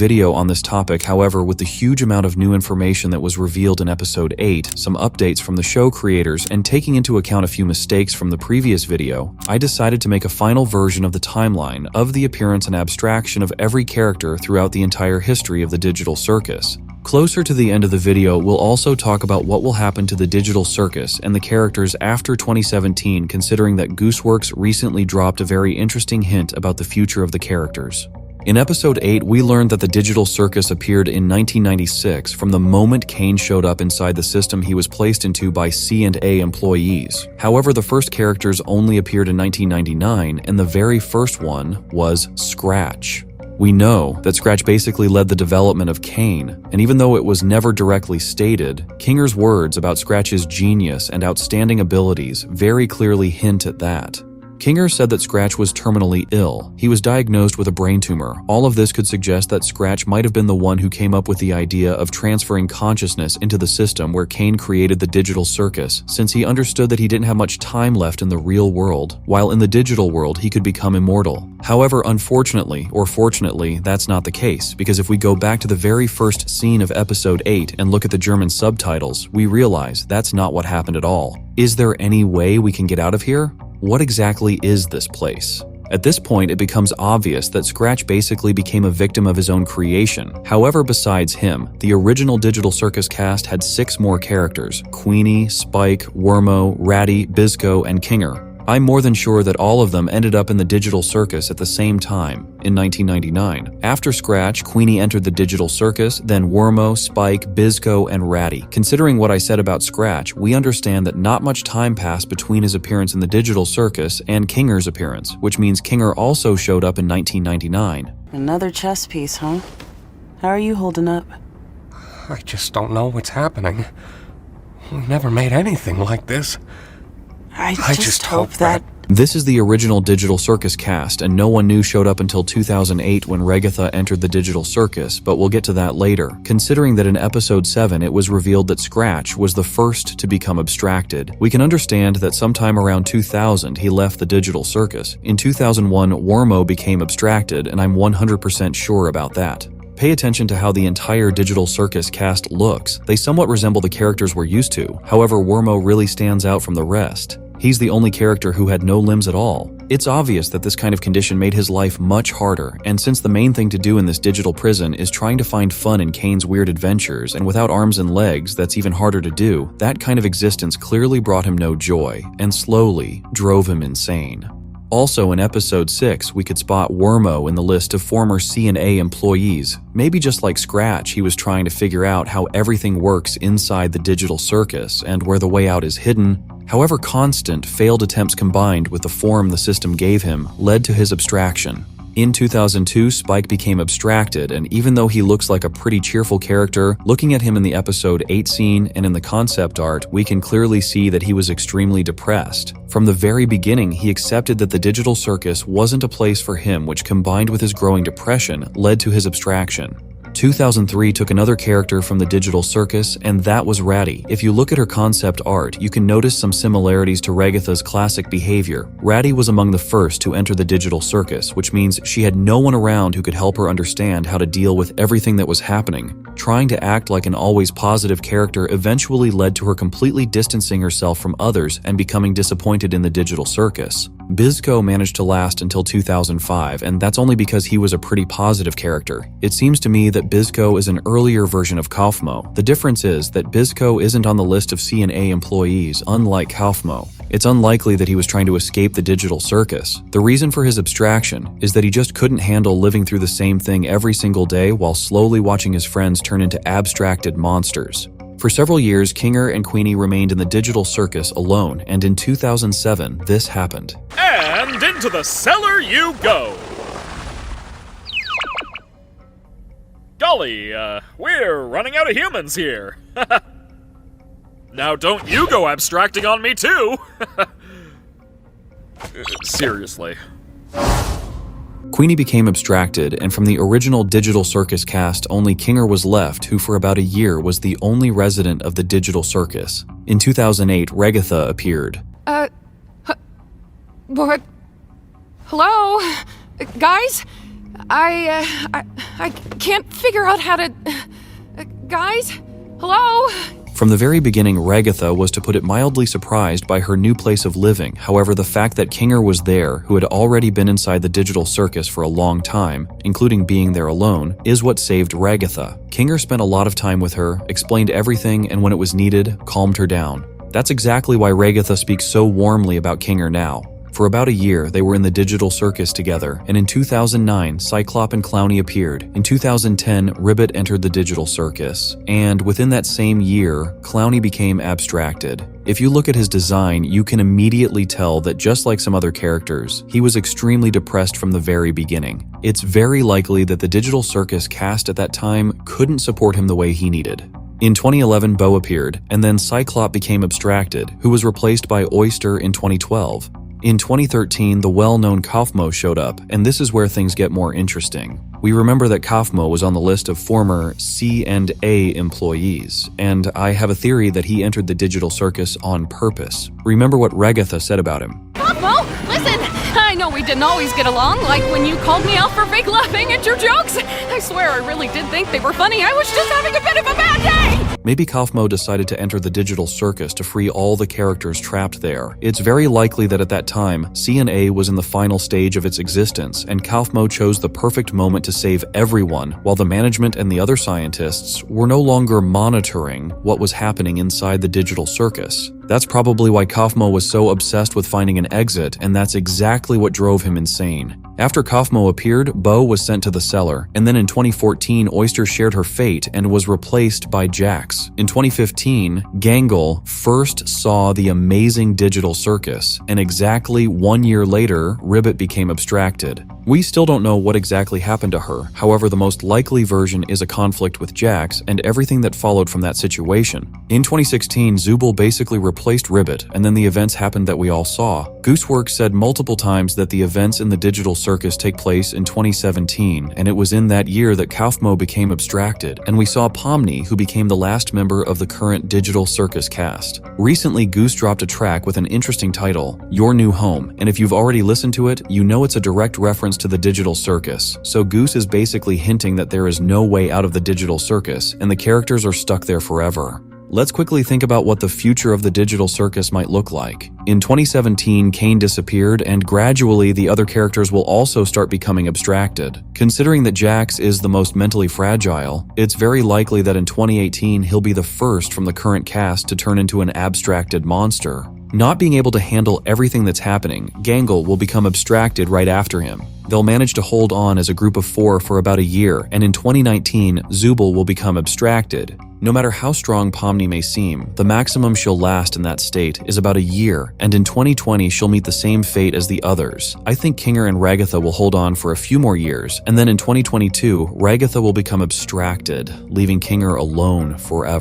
video on this topic. However, with the huge amount of new information that was revealed in episode 8, some updates from the show creators, and taking into account a few mistakes from the previous video, I decided to make a final version of the timeline of the appearance and abstraction of every character throughout the entire history of the digital circus. Closer to the end of the video, we'll also talk about what will happen to the digital circus and the characters after 2017, considering that Gooseworks recently dropped a very interesting hint about the future of the characters. In episode 8, we learned that the digital circus appeared in 1996 from the moment Kane showed up inside the system he was placed into by C&A employees. However, the first characters only appeared in 1999, and the very first one was Scratch. We know that Scratch basically led the development of Kane, and even though it was never directly stated, Kinger's words about Scratch's genius and outstanding abilities very clearly hint at that. Kinger said that Scratch was terminally ill. He was diagnosed with a brain tumor. All of this could suggest that Scratch might have been the one who came up with the idea of transferring consciousness into the system where Kane created the digital circus, since he understood that he didn't have much time left in the real world, while in the digital world he could become immortal. However, unfortunately, or fortunately, that's not the case, because if we go back to the very first scene of episode 8 and look at the German subtitles, we realize that's not what happened at all. Is there any way we can get out of here? What exactly is this place? At this point, it becomes obvious that Scratch basically became a victim of his own creation. However, besides him, the original Digital Circus cast had 6 more characters: Queenie, Spike, Wormo, Ratty, Bizco, and Kinger. I'm more than sure that all of them ended up in the digital circus at the same time, in 1999. After Scratch, Queenie entered the digital circus, then Wormo, Spike, Bizco, and Ratty. Considering what I said about Scratch, we understand that not much time passed between his appearance in the digital circus and Kinger's appearance, which means Kinger also showed up in 1999. Another chess piece, huh? How are you holding up? I just don't know what's happening. We never made anything like this. I just hope that... This is the original Digital Circus cast, and no one new showed up until 2008 when Regatha entered the Digital Circus, but we'll get to that later, considering that in episode 7 it was revealed that Scratch was the first to become abstracted. We can understand that sometime around 2000 he left the Digital Circus. In 2001, Wormo became abstracted, and I'm 100% sure about that. Pay attention to how the entire Digital Circus cast looks. They somewhat resemble the characters we're used to. However, Wormo really stands out from the rest. He's the only character who had no limbs at all. It's obvious that this kind of condition made his life much harder, and since the main thing to do in this digital prison is trying to find fun in Kane's weird adventures, and without arms and legs, that's even harder to do, that kind of existence clearly brought him no joy, and slowly drove him insane. Also, in episode 6, we could spot Wormo in the list of former C&A employees. Maybe just like Scratch, he was trying to figure out how everything works inside the digital circus and where the way out is hidden. However, constant, failed attempts combined with the form the system gave him led to his abstraction. In 2002, Spike became abstracted, and even though he looks like a pretty cheerful character, looking at him in the episode 8 scene and in the concept art, we can clearly see that he was extremely depressed. From the very beginning, he accepted that the digital circus wasn't a place for him, which combined with his growing depression led to his abstraction. 2003 took another character from the digital circus, and that was Ratty. If you look at her concept art, you can notice some similarities to Regatha's classic behavior. Ratty was among the first to enter the digital circus, which means she had no one around who could help her understand how to deal with everything that was happening. Trying to act like an always positive character eventually led to her completely distancing herself from others and becoming disappointed in the digital circus. Bizco managed to last until 2005, and that's only because he was a pretty positive character. It seems to me that Bizco is an earlier version of Kaufmo. The difference is that Bizco isn't on the list of C&A employees, unlike Kaufmo. It's unlikely that he was trying to escape the digital circus. The reason for his abstraction is that he just couldn't handle living through the same thing every single day while slowly watching his friends turn into abstracted monsters. For several years, Kinger and Queenie remained in the digital circus alone, and in 2007, this happened. And into the cellar you go! Golly, we're running out of humans here. Now don't you go abstracting on me too! Seriously. Queenie became abstracted, and from the original Digital Circus cast, only Kinger was left, who for about a year was the only resident of the Digital Circus. In 2008, Regatha appeared. What? Hello? Guys? I can't figure out how to... guys? Hello? From the very beginning, Ragatha was, to put it mildly, surprised by her new place of living. However, the fact that Kinger was there, who had already been inside the digital circus for a long time, including being there alone, is what saved Ragatha. Kinger spent a lot of time with her, explained everything, and when it was needed, calmed her down. That's exactly why Ragatha speaks so warmly about Kinger now. For about a year, they were in the digital circus together, and in 2009, Cyclop and Clowny appeared. In 2010, Ribbit entered the digital circus, and within that same year, Clowny became abstracted. If you look at his design, you can immediately tell that just like some other characters, he was extremely depressed from the very beginning. It's very likely that the digital circus cast at that time couldn't support him the way he needed. In 2011, Bo appeared, and then Cyclop became abstracted, who was replaced by Oyster in 2012. In 2013, the well-known Kaufmo showed up, and this is where things get more interesting. We remember that Kaufmo was on the list of former C&A employees, and I have a theory that he entered the digital circus on purpose. Remember what Ragatha said about him. Kaufmo, listen! I know we didn't always get along, like when you called me out for fake laughing at your jokes. I swear I really did think they were funny. I was just having a bit of a bad day! Maybe Kaufmo decided to enter the digital circus to free all the characters trapped there. It's very likely that at that time, C&A was in the final stage of its existence, and Kaufmo chose the perfect moment to save everyone, while the management and the other scientists were no longer monitoring what was happening inside the digital circus. That's probably why Kaufmo was so obsessed with finding an exit, and that's exactly what drove him insane. After Kaufmo appeared, Bo was sent to the cellar, and then in 2014, Oyster shared her fate and was replaced by Jax. In 2015, Gangle first saw the amazing digital circus, and exactly 1 year later, Ribbit became abstracted. We still don't know what exactly happened to her, however the most likely version is a conflict with Jax and everything that followed from that situation. In 2016, Zubul basically replaced Ribbit, and then the events happened that we all saw. Gooseworks said multiple times that the events in the digital circus take place in 2017, and it was in that year that Kaufmo became abstracted, and we saw Pomni, who became the last member of the current digital circus cast. Recently, Goose dropped a track with an interesting title, Your New Home, and if you've already listened to it, you know it's a direct reference to the digital circus. So Goose is basically hinting that there is no way out of the digital circus, and the characters are stuck there forever. Let's quickly think about what the future of the digital circus might look like. In 2017, Kane disappeared, and gradually the other characters will also start becoming abstracted. Considering that Jax is the most mentally fragile, it's very likely that in 2018 he'll be the first from the current cast to turn into an abstracted monster. Not being able to handle everything that's happening, Gangle will become abstracted right after him. They'll manage to hold on as a group of 4 for about a year, and in 2019, Zubul will become abstracted. No matter how strong Pomni may seem, the maximum she'll last in that state is about a year, and in 2020 she'll meet the same fate as the others. I think Kinger and Ragatha will hold on for a few more years, and then in 2022, Ragatha will become abstracted, leaving Kinger alone forever.